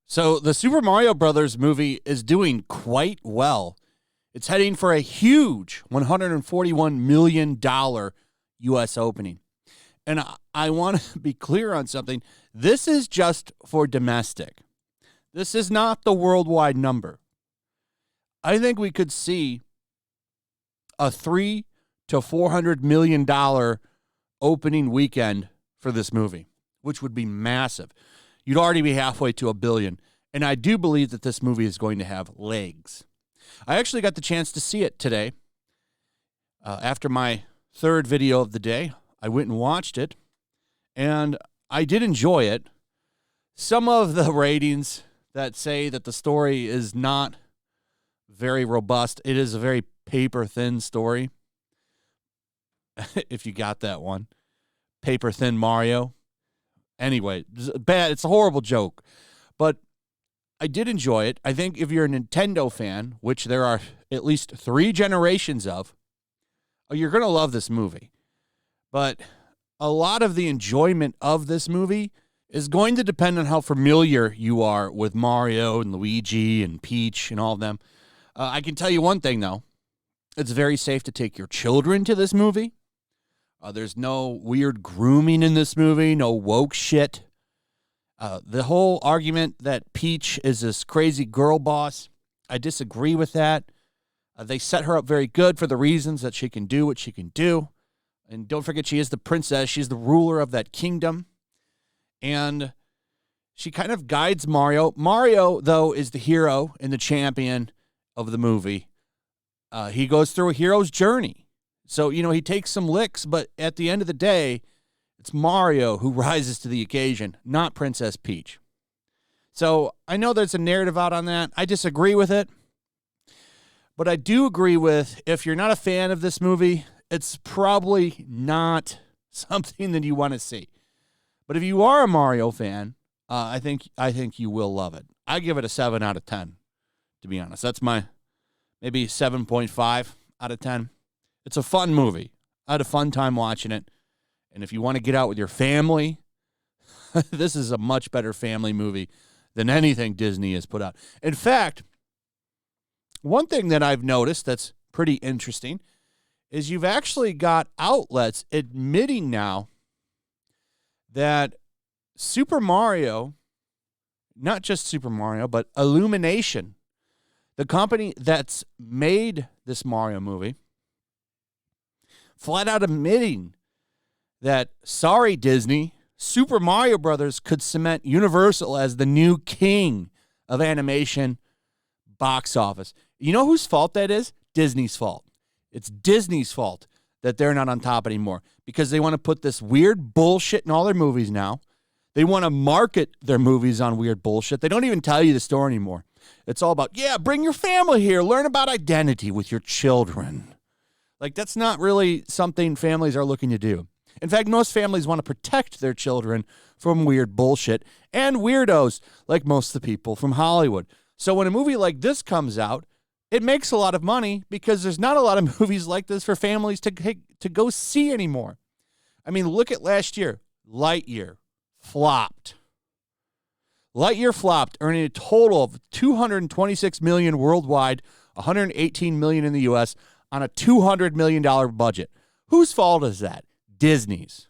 So the Super Mario Brothers movie is doing quite well. It's heading for a huge $141 million U.S. opening. And I want to be clear on something. This is just for domestic. This is not the worldwide number. I think we could see a $300 to $400 million opening weekend for this movie, which would be massive. You'd already be halfway to $1 billion. And I do believe that this movie is going to have legs. I actually got the chance to see it today. After my third video of the day, I went and watched it, and I did enjoy it. Some of the ratings that say that the story is not very robust, it is a very paper-thin story. If you got that one. Paper-thin Mario. Anyway, bad. It's a horrible joke. But I did enjoy it. I think if you're a Nintendo fan, which there are at least 3 generations of, you're going to love this movie. But a lot of the enjoyment of this movie is going to depend on how familiar you are with Mario and Luigi and Peach and all of them. I can tell you one thing, though. It's very safe to take your children to this movie. There's no weird grooming in this movie, no woke shit. The whole argument that Peach is this crazy girl boss, I disagree with that. They set her up very good for the reasons that she can do what she can do. And don't forget, she is the princess. She's the ruler of that kingdom. And she kind of guides Mario. Mario, though, is the hero and the champion of the movie. He goes through a hero's journey. So, he takes some licks, but at the end of the day, it's Mario who rises to the occasion, not Princess Peach. So I know there's a narrative out on that. I disagree with it. But I do agree with, if you're not a fan of this movie, it's probably not something that you want to see. But if you are a Mario fan, I think you will love it. I give it a 7 out of 10, to be honest. That's my maybe 7.5 out of 10. It's a fun movie. I had a fun time watching it. And if you want to get out with your family, this is a much better family movie than anything Disney has put out. In fact, one thing that I've noticed that's pretty interesting is you've actually got outlets admitting now that Super Mario, not just Super Mario, but Illumination, the company that's made this Mario movie, flat out admitting that, sorry, Disney, Super Mario Brothers could cement Universal as the new king of animation box office. You know whose fault that is? Disney's fault. It's Disney's fault that they're not on top anymore because they want to put this weird bullshit in all their movies now. They want to market their movies on weird bullshit. They don't even tell you the story anymore. It's all about, bring your family here. Learn about identity with your children. Like, that's not really something families are looking to do. In fact, most families want to protect their children from weird bullshit and weirdos like most of the people from Hollywood. So when a movie like this comes out, it makes a lot of money because there's not a lot of movies like this for families to go see anymore. I mean, look at last year. Lightyear flopped. Lightyear flopped, earning a total of $226 million worldwide, $118 million in the U.S., on a $200 million budget. Whose fault is that? Disney's.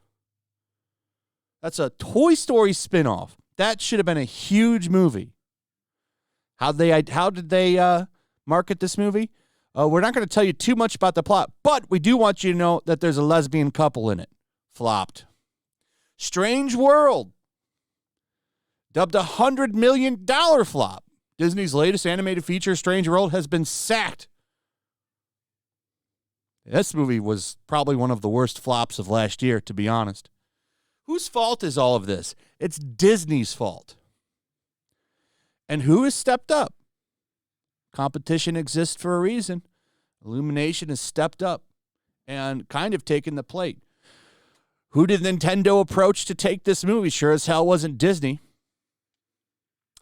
That's a Toy Story spinoff. That should have been a huge movie. How did they market this movie? We're not going to tell you too much about the plot, but we do want you to know that there's a lesbian couple in it. Flopped. Strange World. Dubbed a $100 million flop. Disney's latest animated feature, Strange World, has been sacked. This movie was probably one of the worst flops of last year, to be honest. Whose fault is all of this? It's Disney's fault. And who has stepped up? Competition exists for a reason. Illumination has stepped up and kind of taken the plate. Who did Nintendo approach to take this movie? Sure as hell wasn't Disney.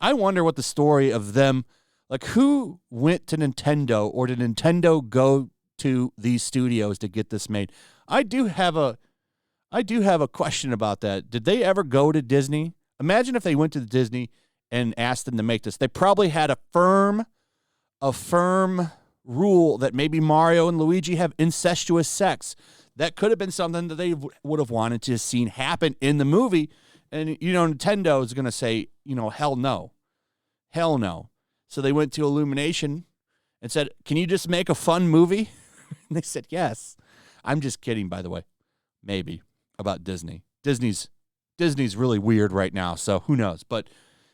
I wonder what the story of them, like who went to Nintendo or did Nintendo go to these studios to get this made. I do have a question about that. Did they ever go to Disney? Imagine if they went to Disney and asked them to make this. They probably had a firm rule that maybe Mario and Luigi have incestuous sex. That could have been something that they would have wanted to have seen happen in the movie. And, Nintendo is going to say, hell no. Hell no. So they went to Illumination and said, can you just make a fun movie? And they said, yes. I'm just kidding, by the way. Maybe. About Disney. Disney's really weird right now, so who knows? But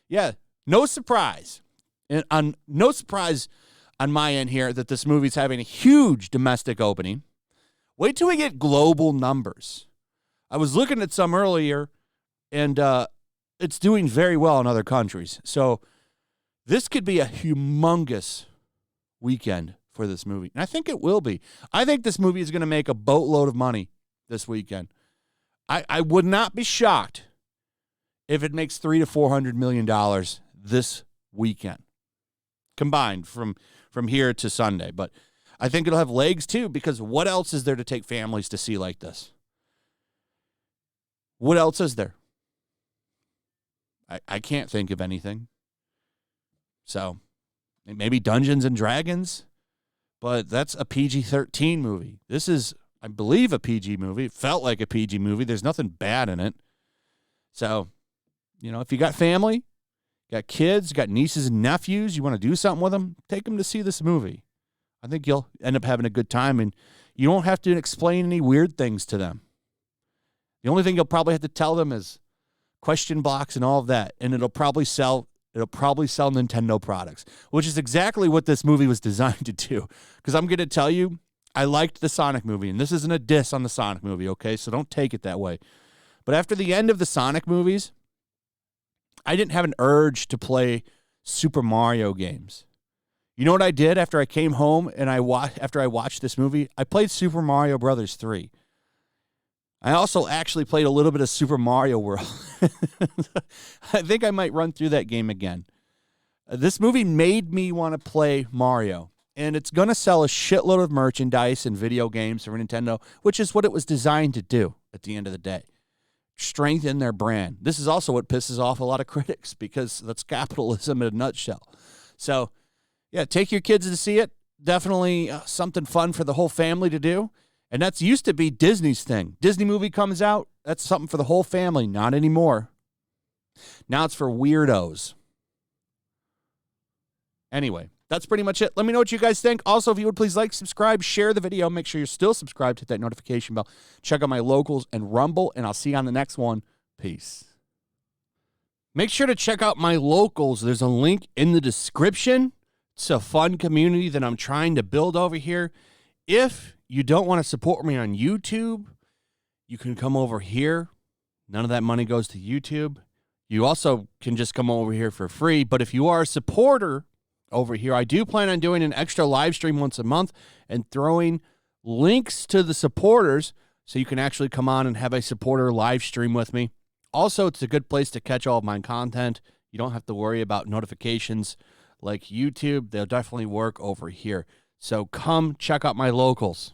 yeah, no surprise. And no surprise on my end here that this movie's having a huge domestic opening. Wait till we get global numbers. I was looking at some earlier, and it's doing very well in other countries. So this could be a humongous weekend for this movie. And I think it will be. I think this movie is going to make a boatload of money this weekend. I would not be shocked if it makes $300 to $400 million this weekend, combined from here to Sunday. But I think it'll have legs too, because what else is there to take families to see like this? What else is there? I can't think of anything. So maybe Dungeons and Dragons, but that's a PG-13 movie. This is, I believe, a PG movie. It felt like a PG movie. There's nothing bad in it. So, if you got family, got kids, got nieces and nephews, you want to do something with them, take them to see this movie. I think you'll end up having a good time, and you don't have to explain any weird things to them. The only thing you'll probably have to tell them is question blocks and all of that, and it'll probably sell Nintendo products, which is exactly what this movie was designed to do. Because I'm going to tell you, I liked the Sonic movie, and this isn't a diss on the Sonic movie, okay? So don't take it that way. But after the end of the Sonic movies, I didn't have an urge to play Super Mario games. You know what I did after I came home and after I watched this movie? I played Super Mario Brothers 3. I also actually played a little bit of Super Mario World. I think I might run through that game again. This movie made me want to play Mario. And it's going to sell a shitload of merchandise and video games for Nintendo, which is what it was designed to do at the end of the day. Strengthen their brand. This is also what pisses off a lot of critics, because that's capitalism in a nutshell. So, yeah, take your kids to see it. Definitely something fun for the whole family to do. And that's used to be Disney's thing. Disney movie comes out, that's something for the whole family. Not anymore. Now it's for weirdos. Anyway, that's pretty much it. Let me know what you guys think. Also, if you would please like, subscribe, share the video. Make sure you're still subscribed. Hit that notification bell. Check out my locals and Rumble, and I'll see you on the next one. Peace. Make sure to check out my locals. There's a link in the description. It's a fun community that I'm trying to build over here. If you don't want to support me on YouTube, you can come over here. None of that money goes to YouTube. You also can just come over here for free. But if you are a supporter over here, I do plan on doing an extra live stream once a month and throwing links to the supporters so you can actually come on and have a supporter live stream with me. Also, it's a good place to catch all of my content. You don't have to worry about notifications like YouTube. They'll definitely work over here. So come check out my locals.